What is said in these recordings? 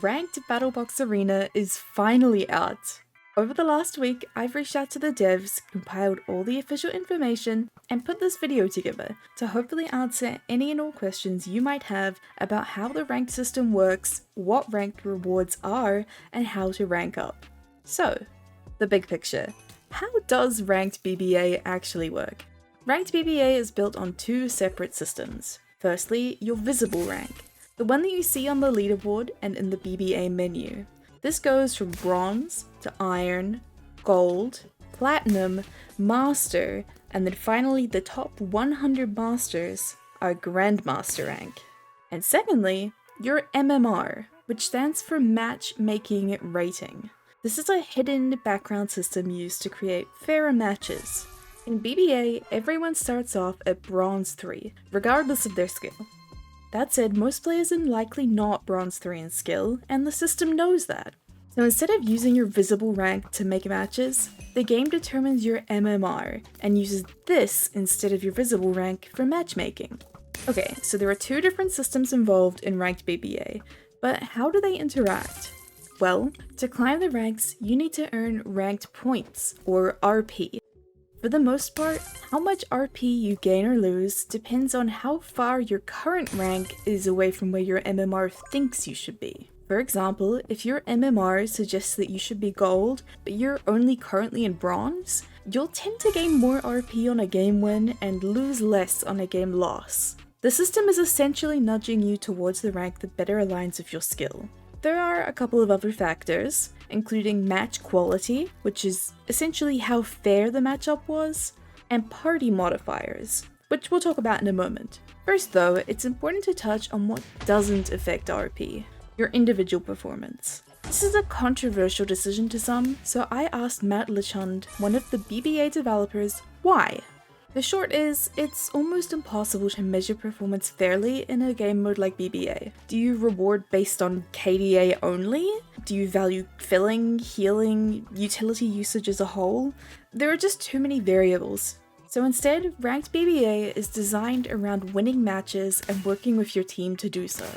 Ranked Battlebox Arena is finally out. Over the last week, I've reached out to the devs, compiled all the official information, and put this video together to hopefully answer any and all questions you might have about how the ranked system works, what ranked rewards are, and how to rank up. So, the big picture. How does ranked BBA actually work? Ranked BBA is built on two separate systems. Firstly, your visible rank, the one that you see on the leaderboard and in the BBA menu. This goes from bronze to iron, gold, platinum, master, and then finally the top 100 masters are grandmaster rank. And secondly, your MMR, which stands for matchmaking rating. This is a hidden background system used to create fairer matches. In BBA, everyone starts off at bronze 3, regardless of their skill. That said, most players are likely not bronze 3 in skill, and the system knows that. So instead of using your visible rank to make matches, the game determines your MMR, and uses this instead of your visible rank for matchmaking. Okay, so there are two different systems involved in ranked BBA, but how do they interact? Well, to climb the ranks, you need to earn ranked points, or RP. For the most part, how much RP you gain or lose depends on how far your current rank is away from where your MMR thinks you should be. For example, if your MMR suggests that you should be gold, but you're only currently in bronze, you'll tend to gain more RP on a game win and lose less on a game loss. The system is essentially nudging you towards the rank that better aligns with your skill. There are a couple of other factors, including match quality, which is essentially how fair the matchup was, and party modifiers, which we'll talk about in a moment. First though, it's important to touch on what doesn't affect RP, your individual performance. This is a controversial decision to some, so I asked Matt Lichund, one of the BBA developers, why. The short is, it's almost impossible to measure performance fairly in a game mode like BBA. Do you reward based on KDA only? Do you value filling, healing, utility usage as a whole? There are just too many variables. So instead, ranked BBA is designed around winning matches and working with your team to do so.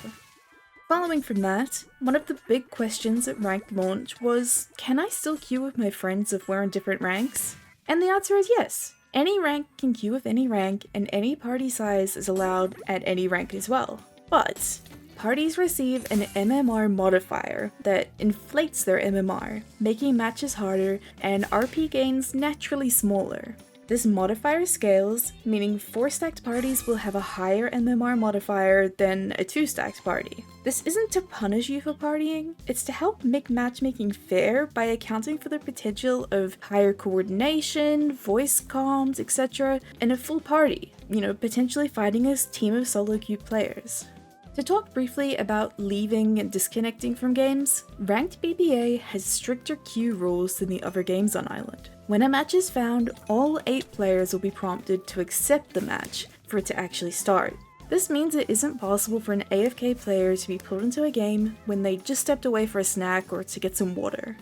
Following from that, one of the big questions at ranked launch was, can I still queue with my friends if we're in different ranks? And the answer is yes. Any rank can queue with any rank, and any party size is allowed at any rank as well. But parties receive an MMR modifier that inflates their MMR, making matches harder and RP gains naturally smaller. This modifier scales, meaning 4-stacked parties will have a higher MMR modifier than a 2-stacked party. This isn't to punish you for partying, it's to help make matchmaking fair by accounting for the potential of higher coordination, voice comms, etc. in a full party, potentially fighting a team of solo queue players. To talk briefly about leaving and disconnecting from games, ranked BBA has stricter queue rules than the other games on Island. When a match is found, all 8 players will be prompted to accept the match for it to actually start. This means it isn't possible for an AFK player to be pulled into a game when they just stepped away for a snack or to get some water.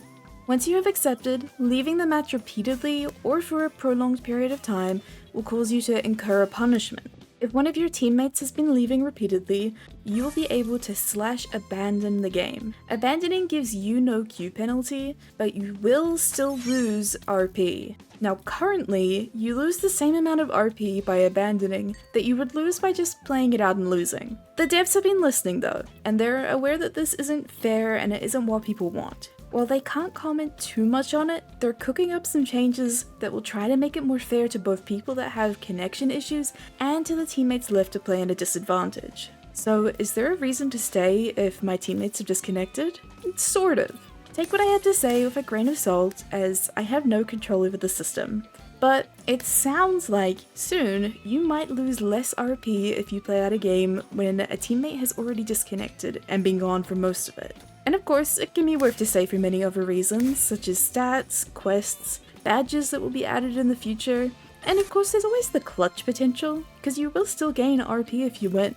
Once you have accepted, leaving the match repeatedly or for a prolonged period of time will cause you to incur a punishment. If one of your teammates has been leaving repeatedly, you will be able to /abandon the game. Abandoning gives you no queue penalty, but you will still lose RP. Now currently, you lose the same amount of RP by abandoning that you would lose by just playing it out and losing. The devs have been listening though, and they're aware that this isn't fair and it isn't what people want. While they can't comment too much on it, they're cooking up some changes that will try to make it more fair to both people that have connection issues and to the teammates left to play at a disadvantage. So is there a reason to stay if my teammates have disconnected? Sort of. Take what I have to say with a grain of salt, as I have no control over the system. But it sounds like soon you might lose less RP if you play out a game when a teammate has already disconnected and been gone for most of it. And of course, it can be worth to say for many other reasons, such as stats, quests, badges that will be added in the future, and of course there's always the clutch potential, because you will still gain RP if you win.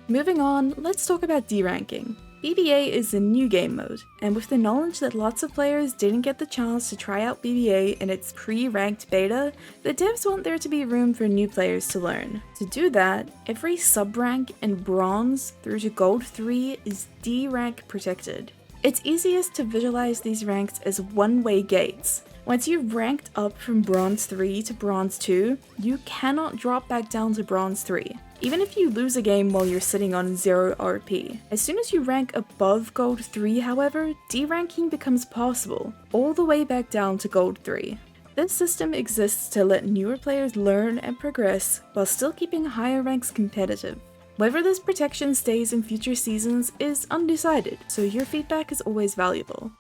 Moving on, let's talk about deranking. BBA is a new game mode, and with the knowledge that lots of players didn't get the chance to try out BBA in its pre-ranked beta, the devs want there to be room for new players to learn. To do that, every sub-rank in Bronze through to Gold 3 is D-rank protected. It's easiest to visualize these ranks as one-way gates. Once you've ranked up from Bronze 3 to Bronze 2, you cannot drop back down to Bronze 3. Even if you lose a game while you're sitting on 0 RP. As soon as you rank above Gold 3, however, deranking becomes possible, all the way back down to Gold 3. This system exists to let newer players learn and progress while still keeping higher ranks competitive. Whether this protection stays in future seasons is undecided, so your feedback is always valuable.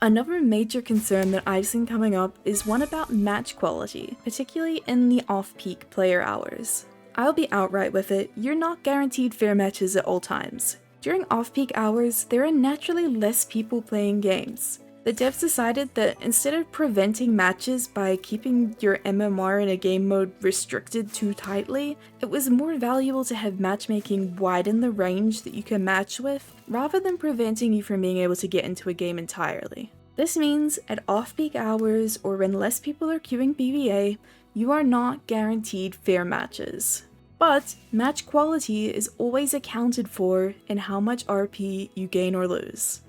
Another major concern that I've seen coming up is one about match quality, particularly in the off-peak player hours. I'll be outright with it, you're not guaranteed fair matches at all times. During off-peak hours, there are naturally less people playing games. The devs decided that instead of preventing matches by keeping your MMR in a game mode restricted too tightly, it was more valuable to have matchmaking widen the range that you can match with, rather than preventing you from being able to get into a game entirely. This means at off-peak hours or when less people are queuing BBA, you are not guaranteed fair matches. But match quality is always accounted for in how much RP you gain or lose.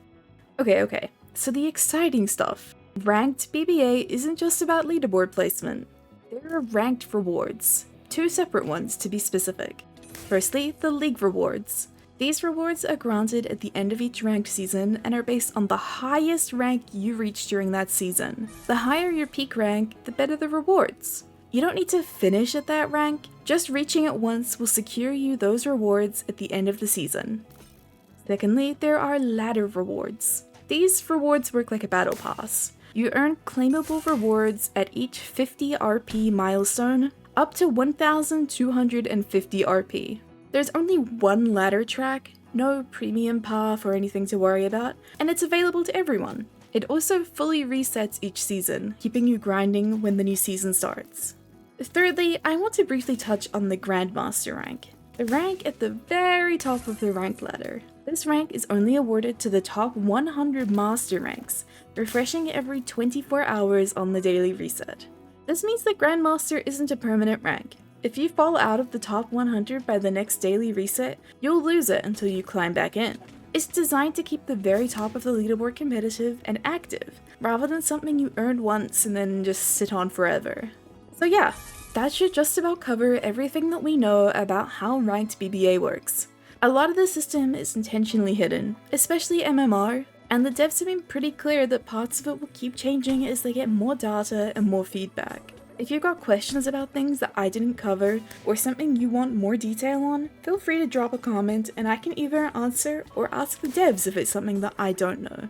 Okay. So the exciting stuff. Ranked BBA isn't just about leaderboard placement. There are ranked rewards. 2 separate ones to be specific. Firstly, the league rewards. These rewards are granted at the end of each ranked season and are based on the highest rank you reach during that season. The higher your peak rank, the better the rewards. You don't need to finish at that rank, just reaching it once will secure you those rewards at the end of the season. Secondly, there are ladder rewards. These rewards work like a battle pass. You earn claimable rewards at each 50 RP milestone, up to 1,250 RP. There's only one ladder track, no premium path or anything to worry about, and it's available to everyone. It also fully resets each season, keeping you grinding when the new season starts. Thirdly, I want to briefly touch on the Grandmaster rank, the rank at the very top of the rank ladder. This rank is only awarded to the top 100 master ranks, refreshing every 24 hours on the daily reset. This means that Grandmaster isn't a permanent rank. If you fall out of the top 100 by the next daily reset, you'll lose it until you climb back in. It's designed to keep the very top of the leaderboard competitive and active, rather than something you earned once and then just sit on forever. So yeah, that should just about cover everything that we know about how ranked BBA works. A lot of the system is intentionally hidden, especially MMR, and the devs have been pretty clear that parts of it will keep changing as they get more data and more feedback. If you've got questions about things that I didn't cover, or something you want more detail on, feel free to drop a comment and I can either answer or ask the devs if it's something that I don't know.